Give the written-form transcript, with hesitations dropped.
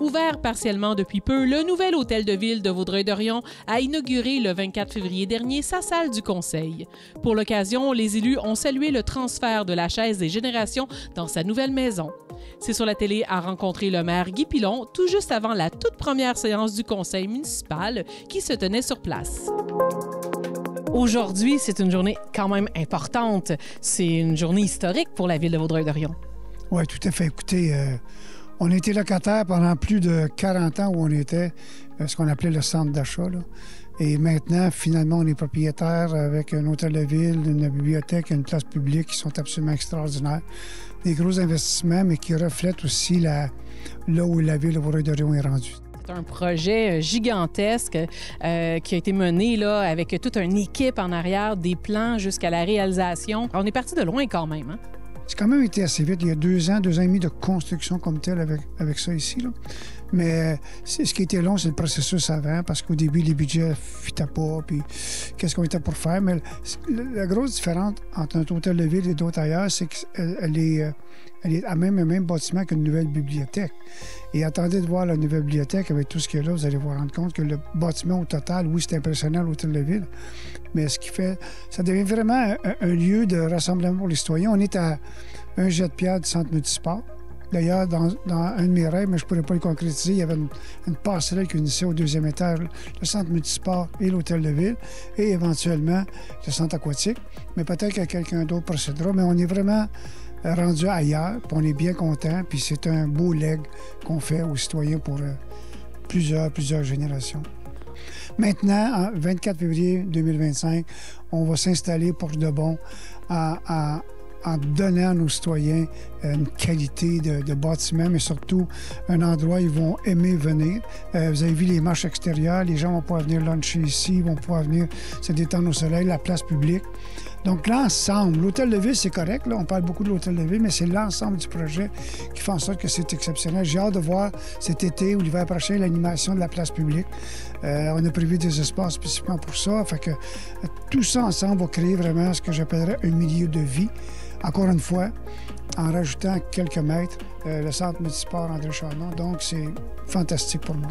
Ouvert partiellement depuis peu, le nouvel hôtel de ville de Vaudreuil-Dorion a inauguré le 24 février dernier sa salle du conseil. Pour l'occasion, les élus ont salué le transfert de la chaise des générations dans sa nouvelle maison. C'est sur la télé à rencontrer le maire Guy Pilon tout juste avant la toute première séance du conseil municipal qui se tenait sur place. Aujourd'hui, c'est une journée quand même importante. C'est une journée historique pour la ville de Vaudreuil-Dorion. Oui, tout à fait. Écoutez, on a été locataire pendant plus de 40 ans où on était ce qu'on appelait le centre d'achat. Et maintenant, finalement, on est propriétaire avec un hôtel de ville, une bibliothèque, une place publique qui sont absolument extraordinaires. Des gros investissements, mais qui reflètent aussi là où la ville de Vaudreuil-Dorion est rendue. C'est un projet gigantesque qui a été mené là, avec toute une équipe en arrière, des plans jusqu'à la réalisation. On est parti de loin quand même. Hein? C'est quand même été assez vite. Il y a 2 ans et demi de construction comme telle avec ça ici. Là. Mais ce qui était long, c'est le processus avant, parce qu'au début, les budgets ne fitaient pas, puis qu'est-ce qu'on était pour faire. Mais la grosse différence entre un hôtel de ville et d'autres ailleurs, c'est qu'elle est à même bâtiment qu'une nouvelle bibliothèque. Et attendez de voir la nouvelle bibliothèque avec tout ce qu'il y a là, vous allez vous rendre compte que le bâtiment au total, oui, c'est impressionnant, l'hôtel de ville, mais ce qui fait, ça devient vraiment un lieu de rassemblement pour les citoyens. On est à un jet de pierre du centre municipal. D'ailleurs, dans un de mes rêves, mais je ne pourrais pas le concrétiser, il y avait une passerelle qui unissait au 2e étage le centre municipal et l'hôtel de ville, et éventuellement le centre aquatique. Mais peut-être que quelqu'un d'autre procédera, mais on est vraiment rendu ailleurs, puis on est bien content, puis c'est un beau leg qu'on fait aux citoyens pour plusieurs générations. Maintenant, en 24 février 2025, on va s'installer pour de bon en donnant à nos citoyens une qualité de bâtiment, mais surtout un endroit où ils vont aimer venir. Vous avez vu les marches extérieures, les gens vont pouvoir venir luncher ici, vont pouvoir venir se détendre au soleil, la place publique. Donc l'ensemble, l'hôtel de ville, c'est correct, là, on parle beaucoup de l'hôtel de ville, mais c'est l'ensemble du projet qui fait en sorte que c'est exceptionnel. J'ai hâte de voir cet été ou l'hiver prochain l'animation de la place publique. On a prévu des espaces spécifiquement pour ça. Fait que tout ça ensemble va créer vraiment ce que j'appellerais un milieu de vie. Encore une fois, en rajoutant quelques mètres, le centre municipal André Chagnon. Donc, c'est fantastique pour moi.